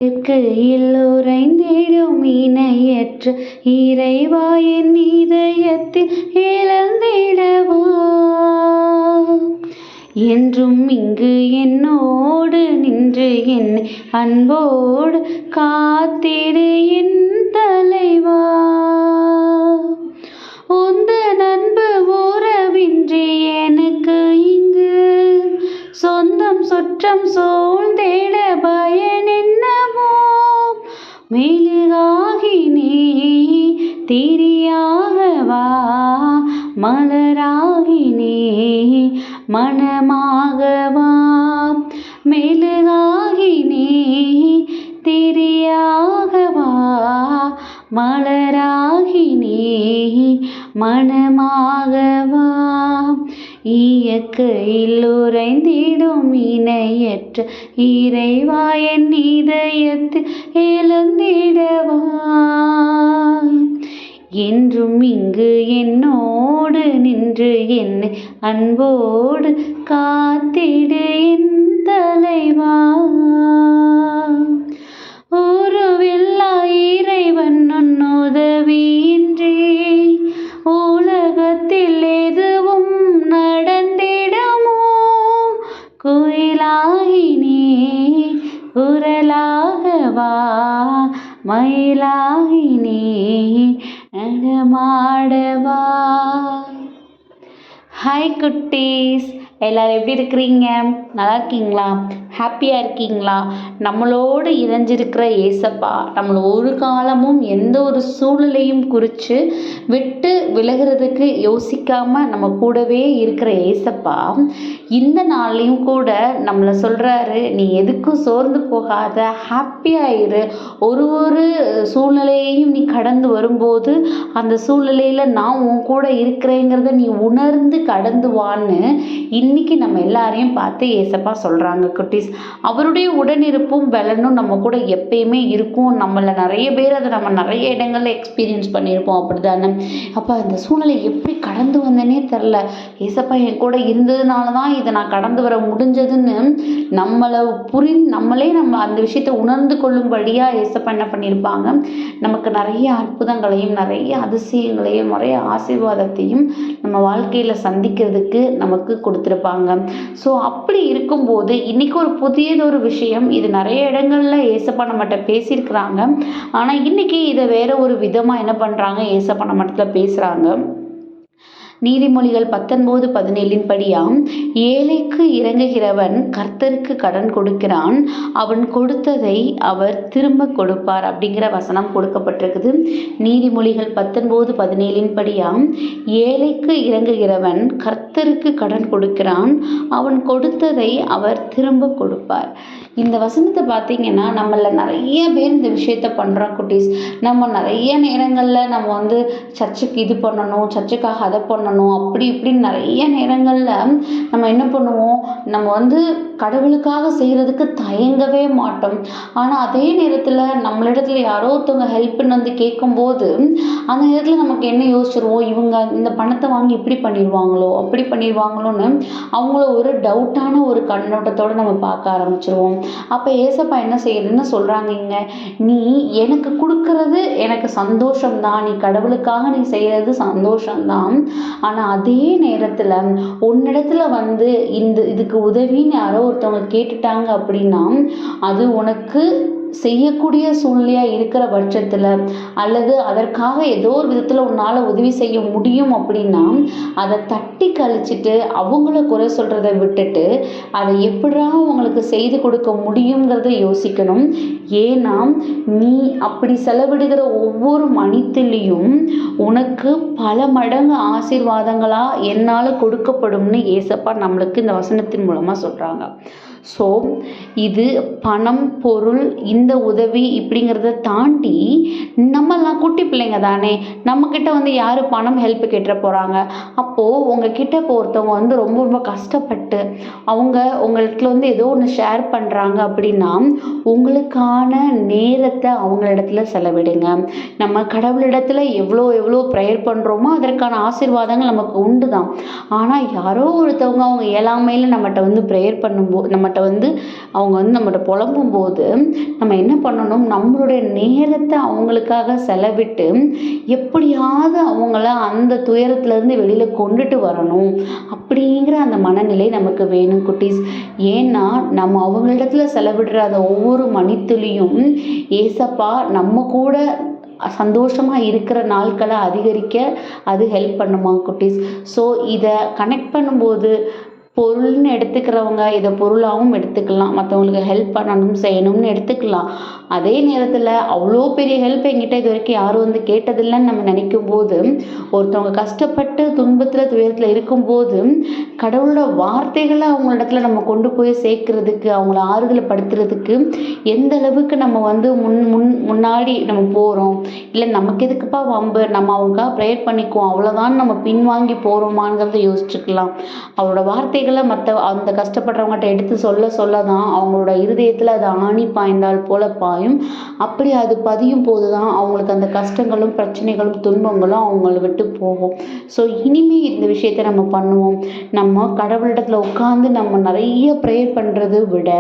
இயற்கையில் உறைந்திடும் இணையற்ற இறைவா என் இதயத்தில் இழந்திடவா என்றும் இங்கு என்னோடு நின்று என்னை அன்போடு காத்திடு என் தலைவா. உந்தன் அன்பு உறவின்றி எனக்கு இங்கு சொந்தம் சுற்றம் சூழ்ந்திட பயன் என்னவோ. மெழுகாகினே திரியாகவா மலராகினே மனமாகவா. மெழுகாகினே திரியாகவா மலராகினே மனமாகவா. இயற்கையில் உறைந்திடும் இணையற்ற இறைவா என் இதயத்தில் இழந்திடவா என்றும் இங்கு என்னோடு நின்று என்னை அன்போடு காத்திடு என் தலைவா. உருவில்லா இறைவன் உன் உதவியின்றி உலகத்தில் எதுவும் நடந்திடுமோ. குயிலாகினே குரலாகவா மயிலாகினே நடமாடவா. ஹாய் குட்டீஸ், எல்லோரும் எப்படி இருக்கிறீங்க? நல்லா இருக்கீங்களா? ஹாப்பியாக இருக்கீங்களா? நம்மளோடு இணைஞ்சிருக்கிற ஏசப்பா நம்மளை ஒரு காலமும் எந்த ஒரு சூழ்நிலையும் குறித்து விட்டு விலகிறதுக்கு யோசிக்காமல் நம்ம கூடவே இருக்கிற ஏசப்பா இந்த நாள்லையும் கூட நம்மளை சொல்கிறாரு, நீ எதுக்கும் சோர்ந்து போகாத, ஹாப்பியாக இரு. ஒரு சூழ்நிலையையும் நீ கடந்து வரும்போது அந்த சூழ்நிலையில் நான் உன் கூட இருக்கிறேங்கிறத நீ உணர்ந்து கடந்து வான்னு இன்னைக்கு நம்ம எல்லாரையும் பார்த்து ஏசப்பா சொல்கிறாங்க குட்டீஸ். அவருடைய உடனிருப்பும் பலனும் நம்ம கூட எப்பயுமே இருக்கும். நம்மள நிறைய பேர் அதை நம்ம நிறைய இடங்கள்ல எக்ஸ்பீரியன்ஸ் பண்ணியிருப்போம், அப்படிதானே? அப்போ அந்த சூழ்நிலை எப்படி கடந்து வந்தேனே தெரில, ஏசப்பா என் கூட இருந்ததுனால தான் இதை நான் கடந்து வர முடிஞ்சதுன்னு நம்மளே நம்ம அந்த விஷயத்தை உணர்ந்து கொள்ளும்படியா ஏசப்பா என்ன பண்ணியிருப்பாங்க, நமக்கு நிறைய அற்புதங்களையும் நிறைய அதிசயங்களையும் நிறைய ஆசீர்வாதத்தையும் நம்ம வாழ்க்கையில் சந்திக்கிறதுக்கு நமக்கு கொடுத்துருப்பாங்க. ஸோ அப்படி இருக்கும்போது இன்னைக்கு ஒரு புதியதொரு விஷயம், இது நிறைய இடங்கள்ல ஏசப்பா நம்மகிட்ட பேசியிருக்கிறாங்க. ஆனால் இன்னைக்கு இதை வேற ஒரு விதமாக என்ன பண்ணுறாங்க, ஏசப்பா நம்மகிட்ட பேசுகிறாங்க. நீதிமொழிகள் 19:17 படியாம், ஏழைக்கு இறங்குகிறவன் கர்த்தருக்கு கடன் கொடுக்கிறான், அவன் கொடுத்ததை அவர் திரும்ப கொடுப்பார் அப்படிங்கிற வசனம் கொடுக்கப்பட்டிருக்குது. நீதிமொழிகள் 19:17 படியாம், ஏழைக்கு இறங்குகிறவன் கர்த்தருக்கு கடன் கொடுக்கிறான், அவன் கொடுத்ததை அவர் திரும்ப கொடுப்பார். இந்த வசனத்தை பார்த்தீங்கன்னா நம்மள நிறைய பேர் இந்த விஷயத்த பண்ணுறோம் குட்டீஸ். நம்ம நிறைய நேரங்களில் நம்ம சர்ச்சுக்கு இது பண்ணணும், சர்ச்சுக்காக அதை பண்ணணும், அப்படி இப்படின்னு நிறைய நேரங்களில் நம்ம என்ன பண்ணுவோம், நம்ம கடவுளுக்காக செய்கிறதுக்கு தயங்கவே மாட்டோம். ஆனால் அதே நேரத்தில் நம்மளிடத்துல யாரோ ஒருத்தவங்க ஹெல்ப்னு கேட்கும்போது அந்த நேரத்தில் நமக்கு என்ன யோசிச்சிருவோம், இவங்க இந்த பணத்தை வாங்கி இப்படி பண்ணிடுவாங்களோ அப்படி பண்ணிடுவாங்களோன்னு அவங்கள ஒரு டவுட்டான ஒரு கண்ணோட்டத்தோடு நம்ம பார்க்க ஆரம்பிச்சிருவோம். அப்போ ஏசப்பா என்ன செய்யறதுன்னு சொல்கிறாங்க, இங்க நீ எனக்கு கொடுக்கறது எனக்கு சந்தோஷம்தான், நீ கடவுளுக்காக நீ செய்கிறது சந்தோஷம்தான். ஆனால் அதே நேரத்தில் உன்னிடத்துல இதுக்கு உதவின்னு யாரோ ஒருத்தவங்க கேட்டுட்டாங்க அப்படின்னா அது உனக்கு செய்யக்கூடிய சூழ்நிலையாக இருக்கிற பட்சத்தில் அல்லது அதற்காக ஏதோ ஒரு விதத்தில் உன்னால் உதவி செய்ய முடியும் அப்படின்னா அதை தட்டி கழிச்சிட்டு அவங்கள குறை சொல்கிறத விட்டுட்டு அதை எப்படா அவங்களுக்கு செய்து கொடுக்க முடியுங்கிறத யோசிக்கணும். ஏன்னா நீ அப்படி செலவிடுகிற ஒவ்வொரு மணித்துலையும் உனக்கு பல மடங்கு ஆசீர்வாதங்களாக என்னால் கொடுக்கப்படும்னு ஏசப்பா நம்மளுக்கு இந்த வசனத்தின் மூலமாக சொல்கிறாங்க. ஸோ இது பணம் பொருள் இந்த உதவி இப்படிங்கிறத தாண்டி நம்மெல்லாம் குட்டி பிள்ளைங்க தானே, நம்மக்கிட்ட யார் பணம் ஹெல்ப் கேட்டுற போகிறாங்க. அப்போது உங்ககிட்ட இப்போ ஒருத்தவங்க ரொம்ப ரொம்ப கஷ்டப்பட்டு அவங்க உங்கள்கிட்ட ஏதோ ஒன்று ஷேர் பண்ணுறாங்க அப்படின்னா உங்களுக்கான நேரத்தை அவங்களிடத்துல செலவிடுங்க. நம்ம கடவுளிடத்துல எவ்வளோ ப்ரேயர் பண்ணுறோமோ அதற்கான ஆசீர்வாதங்கள் நமக்கு உண்டு தான். ஆனால் யாரோ ஒருத்தவங்க அவங்க இயலாமையில் நம்மகிட்ட ப்ரேயர் பண்ணும்போது நம்மகிட்ட நம்மகிட்ட வந்து அவங்க வந்து நம்மகிட்ட புலம்பும்போது நம்ம என்ன பண்ணணும், நம்மளுடைய நேரத்தை அவங்களுக்காக செலவிட்டு எப்படியாவது அவங்கள அந்த துயரத்துலேருந்து வெளியில் கொண்டுட்டு வரணும் அப்படிங்கிற அந்த மனநிலை நமக்கு வேணும் குட்டீஸ். ஏன்னா நம்ம அவங்களிடத்துல செலவிடுற அந்த ஒவ்வொரு மணித்துளியும் ஏசப்பா நம்ம கூட சந்தோஷமாக இருக்கிற நாட்களை அதிகரிக்க அது ஹெல்ப் பண்ணுமா குட்டீஸ். ஸோ இதை கனெக்ட் பண்ணும்போது பொருள்னு எடுத்துக்கிறவங்க இதை பொருளாகவும் எடுத்துக்கலாம், மற்றவங்களுக்கு ஹெல்ப் பண்ணணும் செய்யணும்னு எடுத்துக்கலாம். அதே நேரத்தில் அவ்வளோ பெரிய ஹெல்ப் என்கிட்ட இது வரைக்கும் யாரும் வந்து கேட்டதில்லைன்னு நம்ம நினைக்கும் போது, ஒருத்தவங்க கஷ்டப்பட்டு துன்பத்தில் துயரத்தில் இருக்கும்போது கடவுளோட வார்த்தைகளை அவங்களிடத்துல நம்ம கொண்டு போய் சேர்க்கறதுக்கு, அவங்கள ஆறுதல் படுத்துறதுக்கு எந்த அளவுக்கு நம்ம வந்து முன்னாடி நம்ம போகிறோம், இல்லை நமக்கு எதுக்குப்பா வம்பு, நம்ம அவங்களுக்காக ப்ரேயர் பண்ணிக்குவோம் அவ்வளோதான் நம்ம பின்வாங்கி போகிறோமாங்கிறத யோசிச்சுக்கலாம். அவரோட வார்த்தைகளை மற்ற அந்த கஷ்டப்படுறவங்ககிட்ட எடுத்து சொல்ல தான் அவங்களோட இருதயத்தில் அது ஆணி பாய்ந்தால் போல பாயும். அப்படி அது பதியும் போது தான் அவங்களுக்கு அந்த கஷ்டங்களும் பிரச்சனைகளும் துன்பங்களும் அவங்கள விட்டு போகும். ஸோ இனிமேல் இந்த விஷயத்தை நம்ம பண்ணுவோம். நம்ம கடவுளிடத்துல உட்காந்து நம்ம நிறைய ப்ரேயர் பண்ணுறதை விட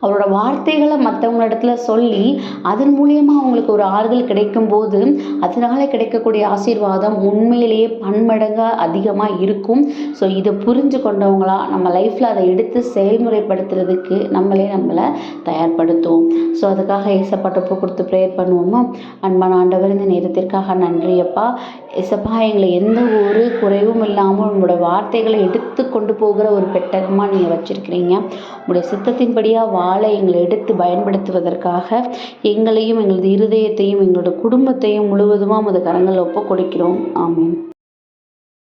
அவரோட வார்த்தைகளை மற்றவங்க இடத்துல சொல்லி அதன் மூலியமாக அவங்களுக்கு ஒரு ஆறுதல் கிடைக்கும்போது அதனால கிடைக்கக்கூடிய ஆசீர்வாதம் உண்மையிலேயே பன்மடங்காக அதிகமாக இருக்கும். ஸோ இதை புரிஞ்சு கொண்டவங்களா நம்ம லைஃப்பில் அதை எடுத்து செயல்முறைப்படுத்துறதுக்கு நம்மளை தயார்படுத்துவோம். ஸோ அதுக்காக ஏசப்பாட்ட ஒப்பு கொடுத்து ப்ரேயர் பண்ணுவோமா. அன்பான ஆண்டவர், இந்த நேரத்திற்காக நன்றியப்பா. ஏசப்பா, எங்களை எந்த ஒரு குறைவும் இல்லாமல் உங்களோட வார்த்தைகளை எடுத்து கொண்டு போகிற ஒரு பெட்டகமாக நீங்கள் வச்சுருக்கிறீங்க. உங்களுடைய சித்தத்தின்படியாக வாழ எங்களை எடுத்து பயன்படுத்துவதற்காக எங்களையும் எங்களது இருதயத்தையும் எங்களோட குடும்பத்தையும் முழுவதுமாக உமது கரங்களில் ஒப்பு கொடுக்கிறோம். ஆமென்.